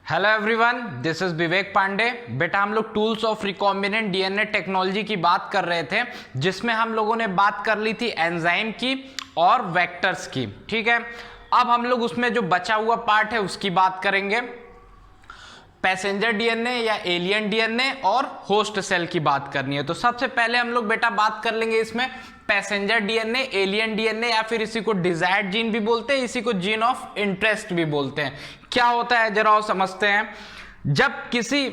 Hello everyone, this is विवेक पांडे। बेटा हम लोग tools of recombinant DNA technology की बात कर रहे थे, जिसमें हम लोगों ने बात कर ली थी एंजाइम की और वेक्टर्स की। ठीक है, अब हम लोग उसमें जो बचा हुआ पार्ट है उसकी बात करेंगे। पैसेंजर डीएनए या एलियन डीएनए और होस्ट सेल की बात करनी है। तो सबसे पहले हम लोग बेटा बात कर लेंगे इसमें पैसेंजर डीएनए, एलियन डीएनए या फिर इसी को डिजायर्ड जीन भी बोलते हैं, इसी को जीन ऑफ इंटरेस्ट भी बोलते हैं। क्या होता है जरा समझते हैं। जब किसी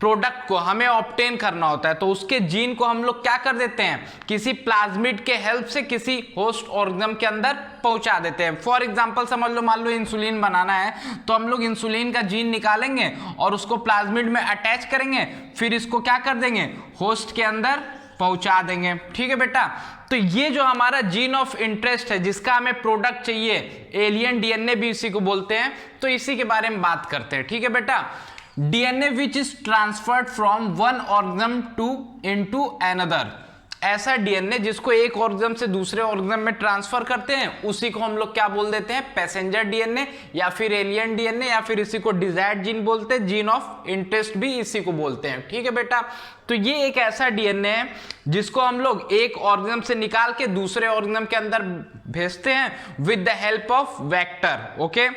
प्रोडक्ट को हमें ऑब्टेन करना होता है तो उसके जीन को हम लोग क्या कर देते हैं, किसी प्लाज्मिड के हेल्प से किसी होस्ट ऑर्गेनिज्म के अंदर पहुंचा देते हैं। फॉर एग्जांपल समझ लो, मान लो इंसुलिन बनाना है तो हम लोग इंसुलिन का जीन निकालेंगे और उसको प्लाज्मिड में अटैच करेंगे, फिर इसको क्या कर देंगे, होस्ट के अंदर पहुंचा देंगे। ठीक है बेटा, तो ये जो हमारा जीन ऑफ इंटरेस्ट है जिसका हमें प्रोडक्ट चाहिए, एलियन डीएनए भी इसी को बोलते हैं, तो इसी के बारे में बात करते हैं। ठीक है बेटा, DNA which is transferred from one organism to into another, ऐसा डीएनए जिसको एक ऑर्गेनिज्म से दूसरे ऑर्गेनिज्म में ट्रांसफर करते हैं उसी को हम लोग क्या बोल देते हैं, पैसेंजर डीएनए या फिर एलियन डीएनए या फिर इसी को डिजायर्ड जीन बोलते हैं, जीन ऑफ इंटरेस्ट भी इसी को बोलते हैं। ठीक है बेटा, तो ये एक ऐसा डीएनए है जिसको हम लोग एक ऑर्गेनिज्म से निकाल के दूसरे ऑर्गेनिज्म के अंदर भेजते हैं with the help of vector. Okay,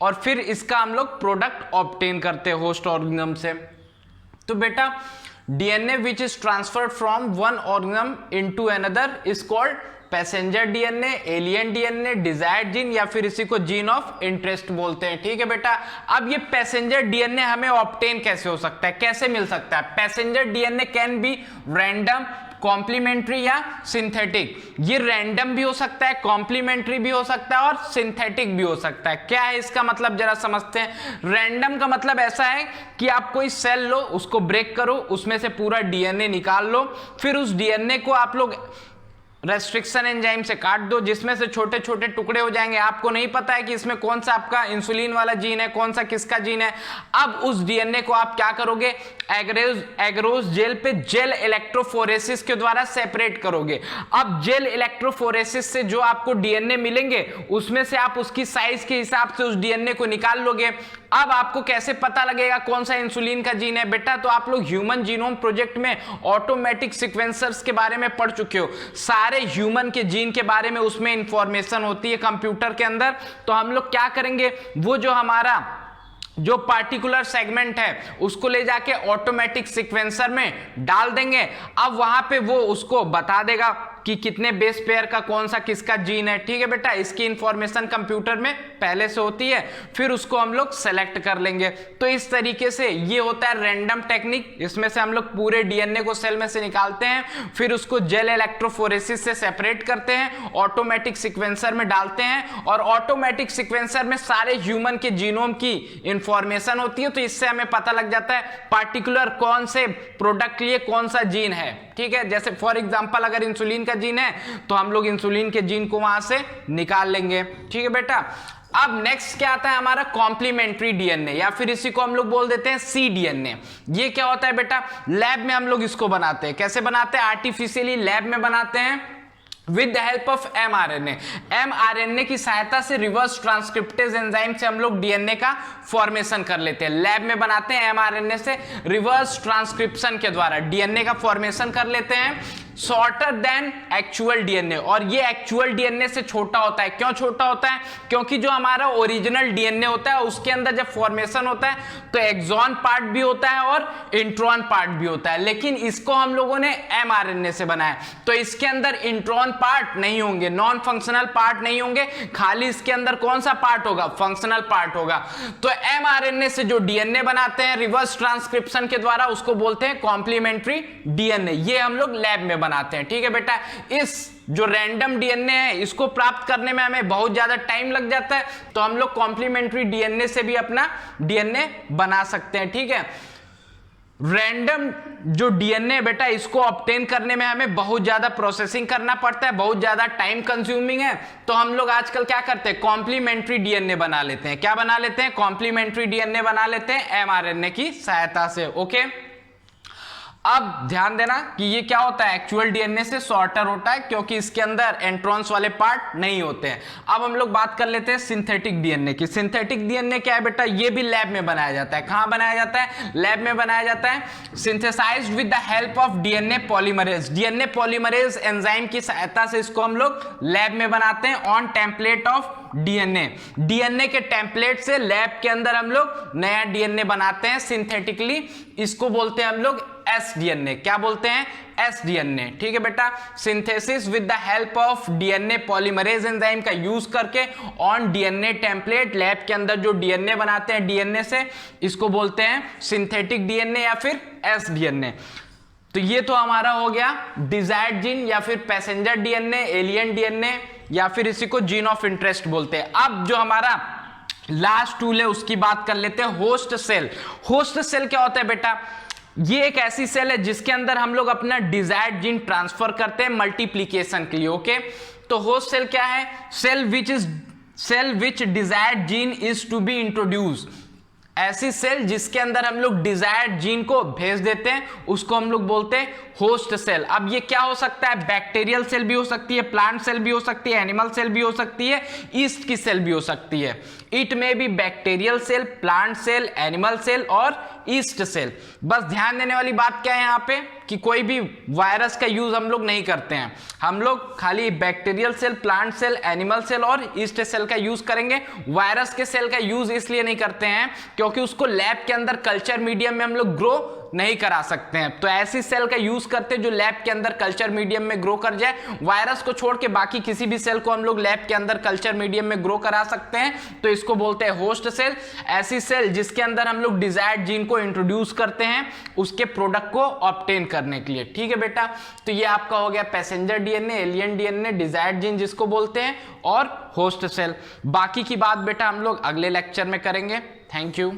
और फिर इसका हम लोग प्रोडक्ट ऑब्टेन करते हैं होस्ट ऑर्गेनिज्म से। तो बेटा DNA which is transferred from one organism into another is called passenger DNA, alien DNA, desired gene या फिर इसी को जीन ऑफ इंटरेस्ट बोलते हैं। ठीक है बेटा, अब ये पैसेंजर डीएनए हमें ऑब्टेन कैसे हो सकता है, कैसे मिल सकता है। Passenger DNA can be random, complementary या सिंथेटिक। ये रैंडम भी हो सकता है, कॉम्प्लीमेंट्री भी हो सकता है और सिंथेटिक भी हो सकता है। क्या है इसका मतलब जरा समझते हैं। रैंडम का मतलब ऐसा है कि आप कोई सेल लो, उसको ब्रेक करो, उसमें से पूरा डीएनए निकाल लो, फिर उस डीएनए को आप लोग रेस्ट्रिक्शन एंजाइम से काट दो, जिसमें से छोटे छोटे टुकड़े हो जाएंगे। आपको नहीं पता है कि इसमें कौन सा आपका इंसुलिन वाला जीन है, कौन सा किसका जीन है। अब उस डीएनए को आप क्या करोगे, एगरोस जेल पे जेल इलेक्ट्रोफोरेसिस के द्वारा सेपरेट करोगे। अब जेल इलेक्ट्रोफोरेसिस से जो आपको डीएनए मिलेंगे उसमें से आप उसकी साइज के हिसाब से उस डीएनए को निकाल लोगे। अब आपको कैसे पता लगेगा कौन सा इंसुलिन का जीन है बेटा, तो आप लोग ह्यूमन जीनोम प्रोजेक्ट में ऑटोमेटिक सीक्वेंसर्स के बारे में पढ़ चुके हो। सारे ह्यूमन के जीन के बारे में उसमें इंफॉर्मेशन होती है कंप्यूटर के अंदर। तो हम लोग क्या करेंगे, वो जो हमारा जो पार्टिकुलर सेगमेंट है उसको ले जाके ऑटोमेटिक सीक्वेंसर में डाल देंगे। अब वहां पे वो उसको बता देगा कि कितने बेस पेयर का कौन सा किसका जीन है। ठीक है बेटा, इसकी इंफॉर्मेशन कंप्यूटर में पहले से होती है, फिर उसको हम लोग सेलेक्ट कर लेंगे। तो इस तरीके से ये होता है रैंडम टेक्निक। इसमें से हम लोग पूरे डीएनए को सेल में से निकालते हैं, फिर उसको जेल इलेक्ट्रोफोरेसिस से सेपरेट करते हैं, ऑटोमेटिक सीक्वेंसर में डालते हैं और ऑटोमेटिक सीक्वेंसर में सारे ह्यूमन के जीनोम की इंफॉर्मेशन होती है। तो इससे हमें पता लग जाता है पार्टिकुलर कौन से प्रोडक्ट के लिए कौन सा जीन है। ठीक है, जैसे फॉर एग्जांपल अगर इंसुलिन का जीन है तो हम लोग इंसुलिन के जीन को वहां से निकाल लेंगे। ठीक है बेटा, अब नेक्स्ट क्या आता है हमारा कॉम्प्लीमेंट्री डीएनए या फिर इसी को हम लोग बोल देते हैं सी डीएनए। ये क्या होता है बेटा, लैब में हम लोग इसको बनाते हैं। कैसे बनाते हैं, आर्टिफिशियली लैब में बनाते हैं with the help of mRNA. MRNA की सहायता से रिवर्स ट्रांसक्रिप्टेज एंजाइम से हम लोग डीएनए का फॉर्मेशन कर लेते हैं। लैब में बनाते हैं एमआरएनए से रिवर्स ट्रांसक्रिप्शन के द्वारा डीएनए का फॉर्मेशन कर लेते हैं, शॉर्टर देन एक्चुअल डीएनए। और ये एक्चुअल डीएनए से छोटा होता है। क्यों छोटा होता है, क्योंकि जो हमारा ओरिजिनल डीएनए होता है उसके अंदर जब फॉर्मेशन होता है तो एक्सॉन पार्ट भी होता है और इंट्रॉन पार्ट भी होता है, लेकिन इसको हम लोगों ने एमआरएनए से बनाया तो इसके अंदर इंट्रॉन पार्ट नहीं होंगे, नॉन फंक्शनल पार्ट नहीं होंगे, खाली इसके अंदर कौन सा पार्ट होगा, फंक्शनल पार्ट होगा। तो एमआरएनए से जो डीएनए बनाते हैं रिवर्स ट्रांसक्रिप्शन के द्वारा उसको बोलते हैं कॉम्प्लीमेंट्री डीएनए। ये हम लोग लैब में बनाते हैं। ठीक है बेटा, इस जो रैंडम डीएनए है इसको प्राप्त करने में हमें बहुत ज्यादा टाइम लग जाता है, तो हम लोग कॉम्प्लीमेंट्री डीएनए से भी अपना डीएनए बना सकते हैं। ठीक है, रैंडम जो डीएनए बेटा इसको ऑब्टेन करने में हमें बहुत ज्यादा प्रोसेसिंग करना पड़ता है, बहुत ज्यादा टाइम कंज्यूमिंग है। तो हम लोग आजकल क्या करते हैं, कॉम्प्लीमेंट्री डीएनए बना लेते हैं। क्या बना लेते हैं, कॉम्प्लीमेंट्री डीएनए बना लेते हैं एमआरएनए की सहायता से। ओके, अब ध्यान देना कि ये क्या होता है, एक्चुअल डीएनए से शॉर्टर होता है क्योंकि इसके अंदर एंट्रॉन्स वाले पार्ट नहीं होते हैं। अब हम लोग बात कर लेते हैं सिंथेटिक डीएनए की। सिंथेटिक डीएनए क्या है बेटा, ये भी लैब में बनाया जाता है। कहां बनाया जाता है, लैब में बनाया जाता है। Synthesized with the help of DNA polymerase, DNA polymerase enzyme की सहायता से इसको हम लोग लैब में बनाते हैं on template of DNA. DNA के टेम्पलेट से लैब के अंदर हम लोग नया डीएनए बनाते हैं सिंथेटिकली। इसको बोलते हैं हम लोग एसडीएनए। क्या बोलते हैं, एसडीएनए। ठीक है बेटा, synthesis with the help of DNA polymerase enzyme का यूज करके ऑन डीएनए टेम्पलेट, लैब के अंदर जो डीएनए बनाते हैं डीएनए से, इसको बोलते हैं सिंथेटिक डीएनए या फिर एसडीएनए। तो ये तो हमारा हो गया डिजायर्ड जीन या फिर पैसेंजर डीएनए, एलियन डीएनए या फिर इसी को जीन ऑफ इंटरेस्ट बोलते हैं। अब जो हमारा लास्ट टूल है उसकी बात कर लेते हैं, होस्ट सेल। होस्ट सेल क्या होता है बेटा, ये एक ऐसी सेल है जिसके अंदर हम लोग अपना डिजायर्ड जीन ट्रांसफर करते हैं मल्टीप्लीकेशन के लिए। ओके, तो होस्ट सेल क्या है, cell which desired gene is to be introduce. ऐसी सेल जिसके अंदर हम लोग डिजायर्ड जीन को भेज देते हैं उसको हम लोग बोलते हैं होस्ट सेल। अब ये क्या हो सकता है, बैक्टीरियल सेल भी हो सकती है, प्लांट सेल भी हो सकती है, एनिमल सेल भी हो सकती है, ईस्ट की सेल भी हो सकती है। It may be bacterial cell, plant cell, animal cell और ईस्ट सेल। बस ध्यान देने वाली बात क्या है यहाँ पे कि कोई भी वायरस का यूज हम लोग नहीं करते हैं, हम लोग खाली bacterial cell, plant cell, animal cell और ईस्ट सेल का यूज करेंगे। वायरस के सेल का यूज इसलिए नहीं करते हैं क्योंकि उसको लैब के अंदर कल्चर मीडियम में हम लोग ग्रो नहीं करा सकते हैं। तो ऐसी सेल का यूज करते हैं जो लैब के अंदर कल्चर मीडियम में ग्रो कर जाए। वायरस को छोड़ के बाकी किसी भी सेल को हम लोग लैब के अंदर कल्चर मीडियम में ग्रो करा सकते हैं, तो इसको बोलते हैं होस्ट सेल। ऐसी सेल जिसके अंदर हम लोग डिजायर्ड जीन को इंट्रोड्यूस करते हैं उसके प्रोडक्ट को ऑब्टेन करने के लिए। ठीक है बेटा, तो ये आपका हो गया passenger DNA, alien DNA, desired gene जिसको बोलते हैं, और होस्ट सेल। बाकी की बात बेटा हम लोग अगले लेक्चर में करेंगे। Thank you.